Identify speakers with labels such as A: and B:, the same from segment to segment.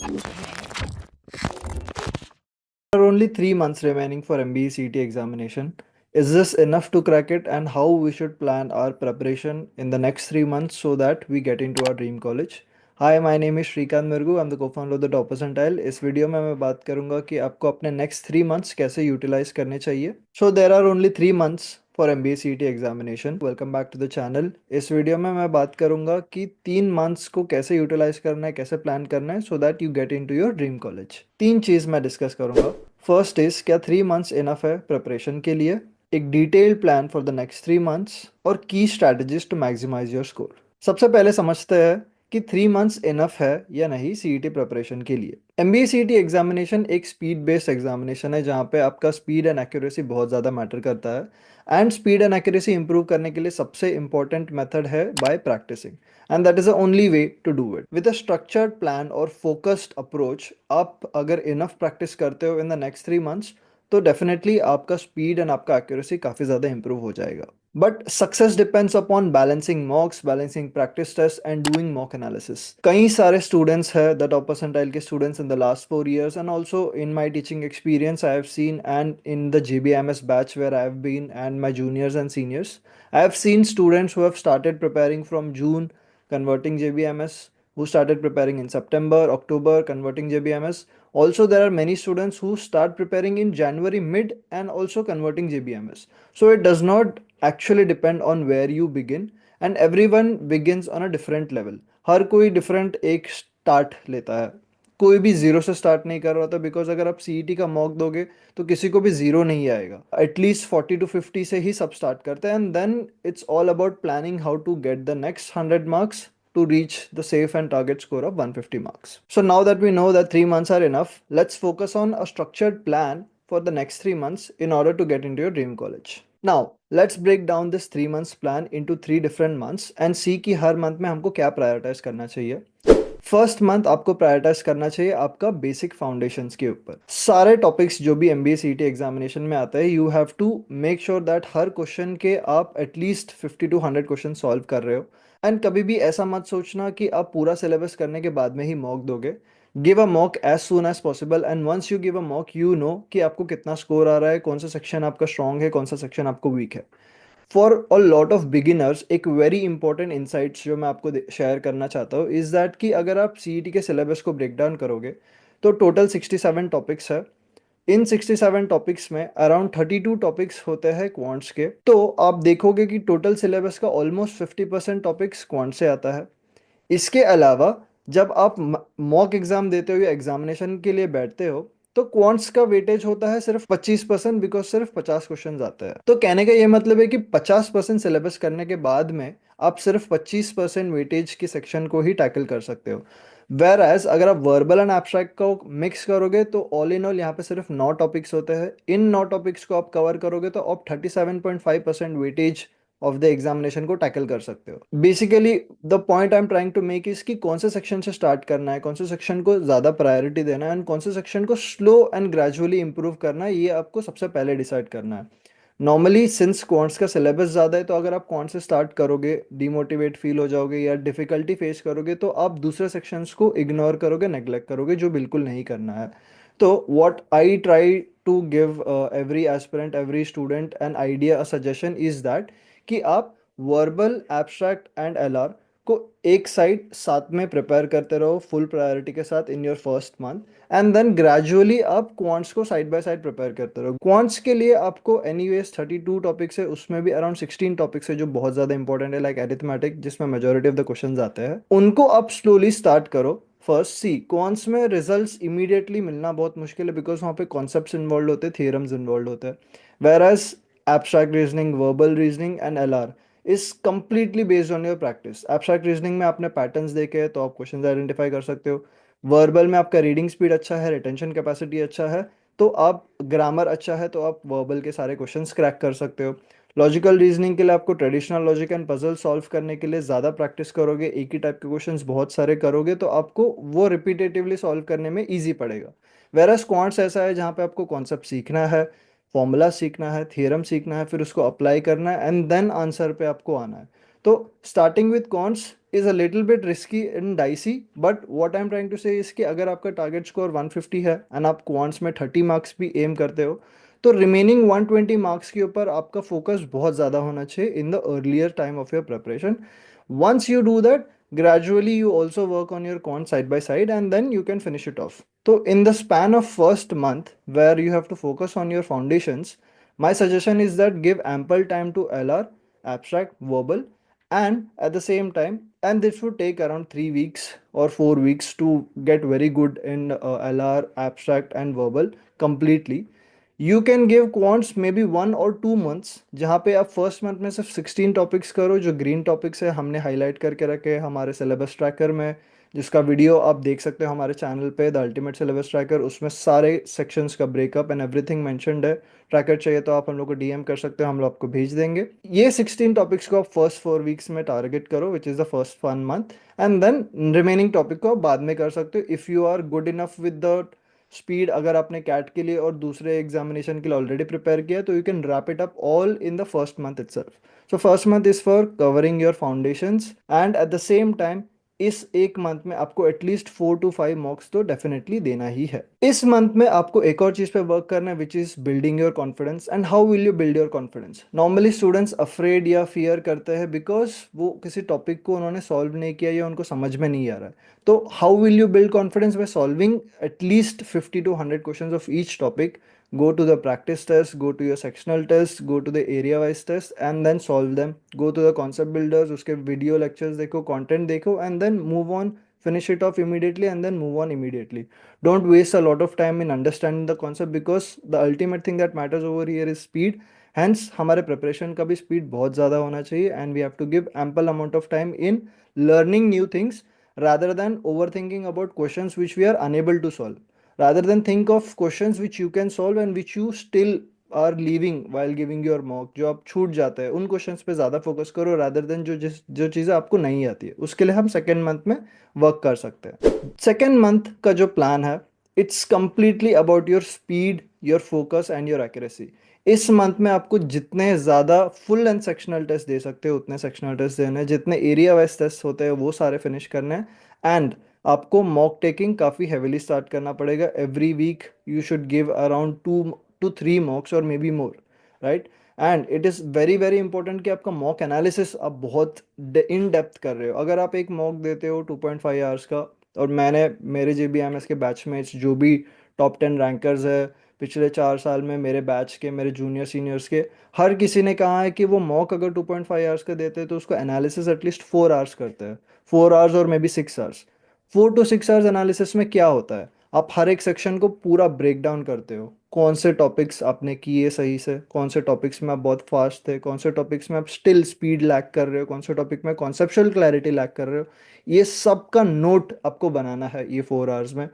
A: There are only 3 months remaining for MBE CET examination. Is this enough to crack it, and how we should plan our preparation in the next 3 months so that we get into our dream college? Hi, my name is Shrikant Mirgu. I'm the co-founder of the Top Percentile. इस video में मैं बात करूंगा कि आपको अपने next 3 months कैसे utilize करने चाहिए. So there are only 3 months for MBA CET examination. Welcome back to the channel. इस वीडियो में मैं बात करूंगा कि 3 मंथ्स को कैसे यूटिलाइज करना है, कैसे प्लान करना है so that you get into your dream college. 3 चीज़ मैं डिस्कस करूंगा. फर्स्ट इज, क्या 3 मंथ्स इनफ है प्रिपरेशन के लिए, एक detailed plan for the next 3 months, और की strategies to maximize your score. सबसे पहले समझते हैं कि 3 मंथ्स इनफ है या नहीं सीईटी प्रिपरेशन के लिए. एमबीए सीईटी एग्जामिनेशन एक स्पीड बेस्ड एग्जामिनेशन है जहाँ पे आपका स्पीड एंड एक्यूरेसी बहुत ज़्यादा मैटर करता है. And speed and accuracy improve करने के लिए सबसे इंपॉर्टेंट मेथड है by practising. And that is the only way to do it with a structured plan और फोकस्ड अप्रोच. आप अगर इनफ प्रैक्टिस करते हो इन द नेक्स्ट 3 मंथ्स तो डेफिनेटली आपका स्पीड एंड आपका एक्यूरेसी काफ़ी ज़्यादा इंप्रूव हो जाएगा. But success depends upon balancing mocks, balancing practice test and doing mock analysis. कई सारे स्टूडेंट्स हैं द टॉप परसेंटाइल के students in the last 4 years, and also in my teaching experience I have seen, and in the JBMS batch where I have been and my juniors and seniors, I have seen students who have started preparing from June, converting JBMS, who started preparing in September, October, converting JBMS. Also, there are many students who start preparing in January mid and also converting JBMS. So it does not actually depend on where you begin, and everyone begins on a different level. हर कोई different एक start लेता है. कोई भी zero से start नहीं कर रहा था, बिकॉज अगर आप सीईटी का मॉक दोगे तो किसी को भी जीरो नहीं आएगा. एटलीस्ट 40 to 50 से ही सब स्टार्ट करते हैं, and then it's all about planning how to get the next 100 marks to reach the safe and target score of 150 marks. So now that we know that 3 months are enough, let's focus on a structured plan for the next 3 months in order to get into your dream college. Now let's break down this 3 months plan into 3 different months and see कि हर month में हमको क्या prioritise करना चाहिए. First month आपको prioritise करना चाहिए आपका बेसिक फाउंडेशंस के ऊपर. सारे टॉपिक्स जो भी एमबीए सीईटी एग्जामिनेशन में आता है, you have to make sure that हर क्वेश्चन के आप एटलीस्ट 50 to 100 क्वेश्चन सॉल्व कर रहे हो. एंड कभी भी ऐसा मत सोचना कि आप पूरा सिलेबस करने के बाद में ही मॉक दोगे. Give a mock as soon as possible, and once you give a mock you know कि आपको कितना स्कोर आ रहा है, कौन सा सेक्शन आपका स्ट्रांग है, कौन सा सेक्शन आपको वीक है. For a lot of beginners एक वेरी इंपॉर्टेंट इंसाइट्स जो मैं आपको शेयर करना चाहता हूँ इज़ दैट कि अगर आप सीईटी के सिलेबस को ब्रेक डाउन करोगे तो टोटल 67 टॉपिक्स है. इन 67 टॉपिक्स में अराउंड 32 टॉपिक्स होते हैं क्वांट्स के. तो आप देखोगे कि टोटल सिलेबस का ऑलमोस्ट 50% टॉपिक्स क्वांट से आता है. इसके अलावा जब आप मॉक एग्जाम देते हो या एग्जामिनेशन के लिए बैठते हो तो क्वांट्स का वेटेज होता है सिर्फ 25%, बिकॉज सिर्फ 50 क्वेश्चन आते हैं. तो कहने का ये मतलब है कि 50% सिलेबस करने के बाद में आप सिर्फ 25% वेटेज के सेक्शन को ही टैकल कर सकते हो. वेर एज अगर आप वर्बल एंड एब्स्ट्रैक्ट को मिक्स करोगे तो ऑल इन ऑल यहाँ पे सिर्फ 9 टॉपिक्स होते हैं. इन 9 टॉपिक्स को आप कवर करोगे तो आप 37.5% वेटेज ऑफ द एग्जामिनेशन को टैकल कर सकते हो. Basically the point I am trying to make is कि कौन से सेक्शन से स्टार्ट करना है, कौन से सेक्शन को ज़्यादा प्रायोरिटी देना है, एंड कौन से सेक्शन को स्लो एंड ग्रेजुअली इंप्रूव करना है, ये आपको सबसे पहले डिसाइड करना है. नॉर्मली सिंस क्वांट्स का सिलेबस ज़्यादा है तो अगर आप क्वांट से स्टार्ट करोगे, डिमोटिवेट फील हो जाओगे या डिफिकल्टी फेस करोगे तो आप दूसरे सेक्शंस को इग्नोर करोगे, नेग्लेक्ट करोगे, जो बिल्कुल नहीं करना है. तो what I try to give every aspirant, every student an idea, a suggestion is that कि आप वर्बल, एब्स्ट्रैक्ट एंड एलआर को एक साइड साथ में प्रिपेयर करते रहो फुल प्रायोरिटी के साथ in your first month, and then gradually आप क्वांट्स को साइड बाय साइड प्रिपेयर करते रहो. क्वांट्स के लिए आपको एनीवेज 32 टॉपिक्स है, उसमें भी अराउंड 16 टॉपिक्स है जो बहुत ज़्यादा इंपॉर्टेंट है, लाइक एरिथमेटिक, जिसमें मेजोरिटी ऑफ द क्वेश्चंस आते हैं. उनको आप स्लोली स्टार्ट करो. फर्स्ट सी क्वांट्स में रिजल्ट्स इमीडिएटली मिलना बहुत मुश्किल है, बिकॉज वहाँ पे कॉन्सेप्ट्स इन्वॉल्व होते हैं, थियरम्स इन्वॉल्व होते हैं. Where as abstract reasoning, verbal reasoning and LR is completely based on your practice. Abstract reasoning में आपने patterns देखे हैं तो आप questions identify कर सकते हो. Verbal में आपका reading speed अच्छा है, retention capacity अच्छा है, तो आप grammar अच्छा है तो आप verbal के सारे questions crack कर सकते हो. लॉजिकल रीजनिंग के लिए आपको traditional logic and puzzle solve करने के लिए ज़्यादा प्रैक्टिस करोगे, एक ही टाइप के क्वेश्चंस बहुत सारे करोगे तो आपको वो रिपीटेटिवली सॉल्व करने में ईजी पड़ेगा. वेरस क्वांट्स ऐसा है जहाँ पे आपको कॉन्सेप्ट सीखना है, फॉर्मूला सीखना है, थियरम सीखना है, फिर उसको अप्लाई करना है, एंड देन आंसर पे आपको आना है. तो starting with counts is a little bit risky and dicey, but what I'm trying to say is कि अगर आपका टारगेट स्कोर 150 है एंड आप क्वांट्स में 30 मार्क्स भी एम करते हो, तो रिमेनिंग 120 मार्क्स के ऊपर आपका फोकस बहुत ज़्यादा होना चाहिए in the earlier time of your preparation. Once you do that, gradually you also work on your quant side by side and then you can finish it off. So in the span of first month where you have to focus on your foundations, my suggestion is that give ample time to LR, abstract, verbal, and at the same time, and this would take around 3 weeks or 4 weeks to get very good in LR, abstract, and verbal completely. You can give quants may be 1 और 2 months, जहाँ पे आप first month में सिर्फ 16 topics करो जो green topics है हमने हाईलाइट करके रखे हैं हमारे सिलेबस ट्रैकर में, जिसका वीडियो आप देख सकते हो हमारे चैनल पे द अल्टीमेट सिलेबस ट्रैकर. उसमें सारे सेक्शंस का ब्रेकअप एंड एवरीथिंग मेंशन्ड है. ट्रैकर चाहिए तो आप हम लोग को डीएम कर सकते हो, हम लोग आपको भेज देंगे. ये 16 टॉपिक्स को आप फर्स्ट 4 वीक्स में टारगेट करो which is the first 1 month, and then remaining topic को आप बाद में कर सकते हो if you are good enough with the speed. अगर आपने कैट के लिए और दूसरे एग्जामिनेशन के लिए ऑलरेडी प्रिपेयर किया तो you can wrap it up all in the first month itself. So first month is for covering your foundations and at the same time इस एक मंथ में आपको एटलीस्ट 4 to 5 मॉक्स तो डेफिनेटली देना ही है. इस मंथ में आपको एक और चीज पे वर्क करना है which is building your confidence. And how will you build your confidence? Normally students afraid या फियर करते हैं बिकॉज वो किसी टॉपिक को उन्होंने सॉल्व नहीं किया या उनको समझ में नहीं आ रहा है. तो how will you build confidence? By solving at least 50 to 100 questions of each topic. Go to the practice test, go to your sectional test, go to the area wise test and then solve them. Go to the concept builders, उसके video lectures देखो, content देखो and then move on, finish it off immediately and then move on immediately. Don't waste a lot of time in understanding the concept because the ultimate thing that matters over here is speed. Hence हमारे preparation का भी speed बहुत ज़्यादा होना चाहिए and we have to give ample amount of time in learning new things rather than overthinking about questions which we are unable to solve. Rather than think of questions which you can solve and which you still are leaving while giving your mock, जो आप छूट जाते हैं उन questions पे ज़्यादा focus करो rather than जो चीज़ें आपको नहीं आती है. उसके लिए हम सेकेंड मंथ में वर्क कर सकते हैं. सेकेंड मंथ का जो प्लान है it's completely about your speed, your focus and your accuracy. इस मंथ में आपको जितने ज़्यादा फुल एंड सेक्शनल टेस्ट दे सकते हो उतने सेक्शनल टेस्ट देने हैं, जितने एरिया वाइज टेस्ट होते हैं वो सारे फिनिश करने हैं. एंड आपको मॉक टेकिंग काफ़ी हेविली स्टार्ट करना पड़ेगा. Every week you should give around 2 to 3 mocks और maybe more, right. And it is very very important कि आपका मॉक एनालिसिस आप बहुत इन डेप्थ कर रहे हो. अगर आप एक मॉक देते हो 2.5 आवर्स का, और मैंने मेरे JBMS के बैचमेट्स जो भी टॉप 10 रैंकर्स है पिछले 4 साल में मेरे बैच के, मेरे जूनियर सीनियर्स के, हर किसी ने कहा है कि वो मॉक अगर 2.5 आवर्स का देते हैं तो उसको एनालिसिस एटलीस्ट 4 आवर्स करते हैं. 4 आवर्स और may be 6 hours. 4 to 6 hours analysis में क्या होता है? आप हर एक सेक्शन को पूरा ब्रेक डाउन करते हो. कौन से टॉपिक्स आपने किए सही से, कौन से टॉपिक्स में आप बहुत फास्ट थे, कौन से टॉपिक्स में आप स्टिल स्पीड लैक कर रहे हो, कौन से टॉपिक में कॉन्सेप्चुअल क्लैरिटी लैक कर रहे हो. ये सब का नोट आपको बनाना है ये 4 आवर्स में.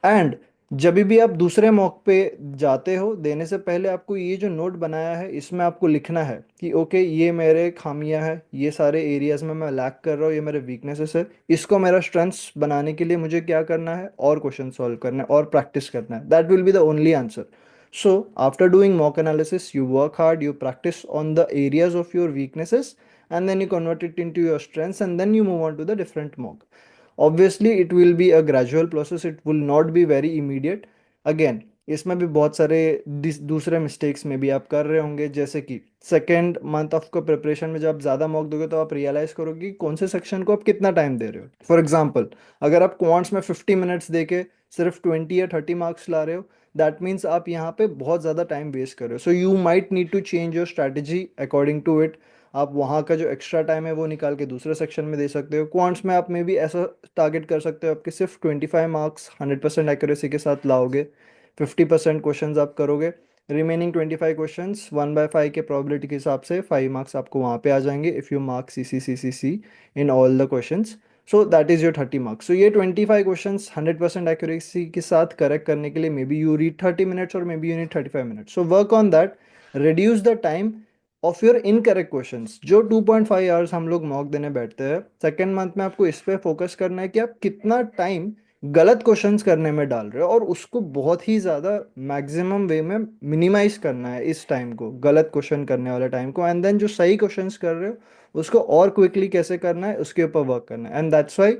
A: एंड जब भी आप दूसरे मॉक पे जाते हो देने से पहले आपको ये जो नोट बनाया है इसमें आपको लिखना है कि ओके ये मेरे खामियां हैं, ये सारे एरियाज में मैं लैक कर रहा हूँ, ये मेरे वीकनेसेस है, इसको मेरा स्ट्रेंथ्स बनाने के लिए मुझे क्या करना है और क्वेश्चन सॉल्व करना है और प्रैक्टिस करना है. That will be the only answer. So after doing mock analysis you work hard, you practice on the areas of your weaknesses and then you convert it into your strengths and then you move on to the different mock. Obviously it will be a gradual process, it will not be very immediate. Again इसमें भी बहुत सारे दूसरे mistakes में भी आप कर रहे होंगे, जैसे कि सेकेंड मंथ ऑफ का प्रिपरेशन में जब आप ज़्यादा मॉक दोगे तो आप रियलाइज़ करोगे कि कौन से सेक्शन को आप कितना टाइम दे रहे हो. फॉर एग्जांपल अगर आप क्वांट्स में 50 मिनट्स दे के सिर्फ 20 या 30 मार्क्स ला रहे हो, दैट मीन्स आप यहाँ पे बहुत ज़्यादा टाइम वेस्ट कर रहे हो. So you might need to change your strategy according to it. आप वहाँ का जो एक्स्ट्रा टाइम है वो निकाल के दूसरे सेक्शन में दे सकते हो. क्वांट्स में आप में भी ऐसा टारगेट कर सकते हो आपके सिर्फ 25 मार्क्स 100% एक्यूरेसी के साथ लाओगे, 50% क्वेश्चंस आप करोगे, रिमेनिंग 25 क्वेश्चंस 1/5 के प्रोबेबिलिटी के हिसाब से 5 मार्क्स आपको वहाँ पे आ जाएंगे if you mark CC in all the questions. So that is your 30 marks. So ये 25 क्वेश्चंस 100% एक्यूरेसी के साथ करेक्ट करने के लिए maybe you read 30 minutes और maybe you need 35 minutes. So work on that, reduce the time of your incorrect questions. जो 2.5 hours हम लोग मॉक देने बैठते हैं सेकेंड मंथ में आपको इस पे फोकस करना है कि आप कितना टाइम गलत क्वेश्चंस करने में डाल रहे हो और उसको बहुत ही ज़्यादा मैक्सिमम वे में मिनिमाइज करना है इस टाइम को, गलत क्वेश्चन करने वाले टाइम को, एंड देन जो सही क्वेश्चंस कर रहे हो उसको और क्विकली कैसे करना है उसके ऊपर वर्क करना है. And that's why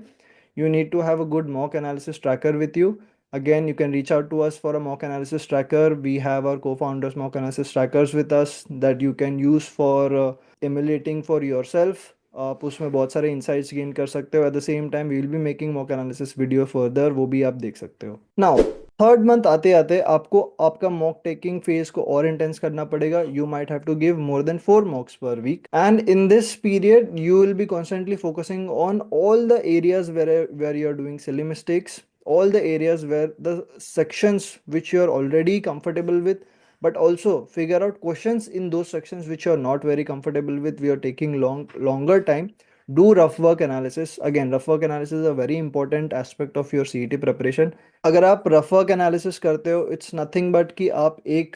A: you need to have a good mock analysis tracker with you. Again, you can reach out to us for a mock analysis tracker. We have our co-founders mock analysis trackers with us that you can use for emulating for yourself. आप उसमें बहुत सारे insights gain कर सकते हो. At the same time, we will be making mock analysis video further. वो भी आप देख सकते हो. Now, थर्ड मंथ आते आते आपको आपका मॉक टेकिंग फेज को और इंटेंस करना पड़ेगा. You might have to give more than 4 mocks per week, and in this period you will be constantly focusing on all the areas where you are doing silly mistakes, all the areas where the sections which you are already comfortable with, but also figure out questions in those sections which you are not very comfortable with, we are taking longer time. Do rough work analysis. Again, rough work analysis is a very important aspect of your CET preparation. अगर आप rough work analysis करते हो, it's nothing but कि आप एक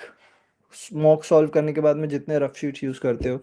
A: mock solve करने के बाद में जितने रफ शीट्स यूज़ करते हो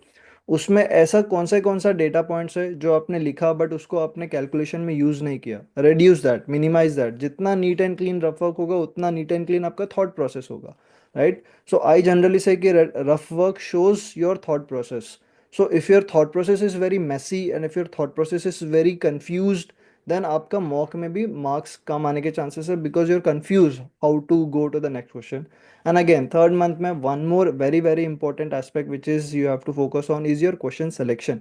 A: उसमें ऐसा कौन सा डेटा पॉइंट्स है जो आपने लिखा बट उसको आपने कैलकुलेशन में यूज़ नहीं किया. Reduce that, minimize that. जितना neat and clean rough work होगा उतना नीट एंड क्लीन आपका थॉट प्रोसेस होगा, right. So I generally say कि rough work shows your thought process. So if your thought process is very messy and if your thought process is very confused, then आपका mock में भी marks कम आने के chances है because you are confuse how to go to the next question. And again, third month में one more very important aspect which is you have to focus on is your question selection.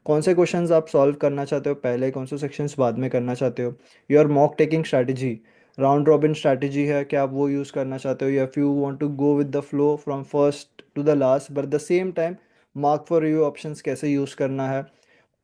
A: कौन से questions आप solve करना चाहते हो पहले, कौन से सेक्शंस बाद में करना चाहते हो. Your mock taking strategy, round robin strategy है, क्या आप वो यूज़ करना चाहते हो, या if you want to go with the flow from first to the last but the same time mark for review options कैसे यूज़ करना है.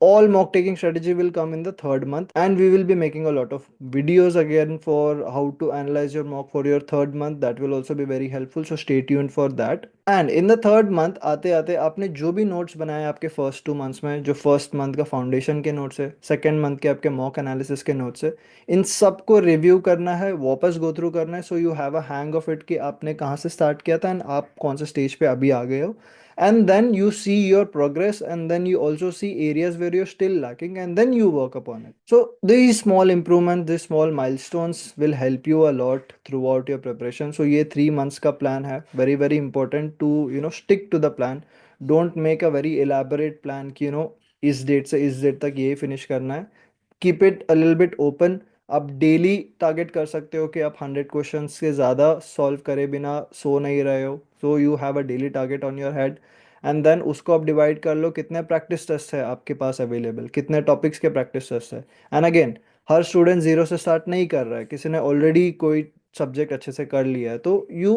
A: All mock taking strategy will come in the third month, and we will be making a lot of videos again for how to analyze your mock for your third month. That will also be very helpful, so stay tuned for that. And in the third month आते आते आपने जो भी notes बनाए आपके first 2 months में, जो first month का foundation के notes है, second month के आपके mock analysis के notes है, इन सबको review करना है, वापस go through करना है, so you have a hang of it कि आपने कहाँ से start किया था and आप कौन से stage पे अभी आ गए हो. And then you see your progress, and then you also see areas where you're still lacking, and then you work upon it. So these small improvements, these small milestones will help you a lot throughout your preparation. So ये 3 months का plan है, very important to stick to the plan. Don't make a very elaborate plan कि इस date से इस date तक ये finish करना है. Keep it a little bit open. आप डेली टारगेट कर सकते हो कि आप 100 क्वेश्चंस से ज़्यादा सॉल्व करे बिना सो नहीं रहे हो. So you have a daily target on your head, and then उसको आप डिवाइड कर लो कितने प्रैक्टिस टेस्ट है आपके पास अवेलेबल, कितने टॉपिक्स के प्रैक्टिस टेस्ट है. And again, her student zero से स्टार्ट नहीं कर रहा है, किसी ने ऑलरेडी कोई सब्जेक्ट अच्छे से कर लिया है, तो you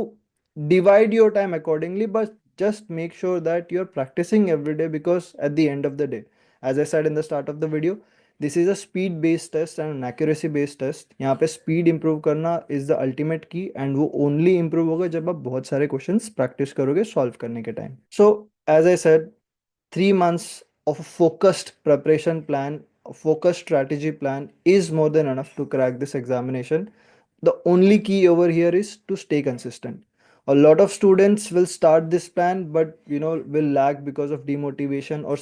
A: divide your time accordingly, but just make sure that you're practicing every day, because at the end of the day, as I said in the start of the video, this is a speed based test and an accuracy based test. यहाँ पे speed improve करना is the ultimate key, and वो only improve होगा जब आप बहुत सारे questions practice करोगे सॉल्व करने के time. So as I said, 3 months of a focused preparation plan, a focused strategy plan is more than enough to crack this examination. The only key over here is to stay consistent. A lot of students will start this plan but will lag because of demotivation or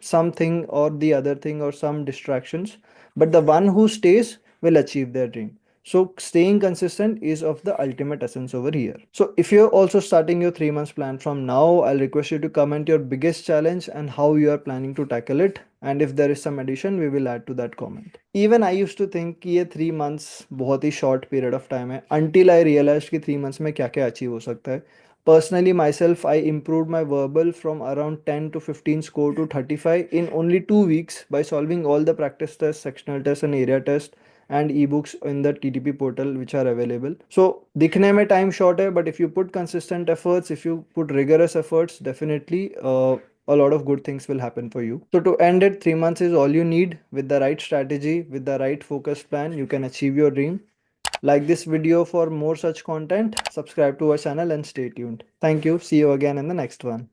A: something or the other thing or some distractions, but the one who stays will achieve their dream. So staying consistent is of the ultimate essence over here. So if you're also starting your 3 months plan from now, I'll request you to comment your biggest challenge and how you are planning to tackle it. And if there is some addition, we will add to that comment. Even I used to think कि ये 3 months बहुत ही short period of time है, until I realized कि 3 months में क्या क्या achieve हो सकता है. Personally, myself, I improved my verbal from around 10 to 15 score to 35 in only 2 weeks by solving all the practice tests, sectional tests, and area tests and ebooks in the TTP portal which are available. So दिखने में time short है, but if you put consistent efforts, if you put rigorous efforts, definitely a lot of good things will happen for you. So to end it, 3 months is all you need. With the right strategy, with the right focused plan, you can achieve your dream. Like this video for more such content, subscribe to our channel and stay tuned. Thank you. See you again in the next one.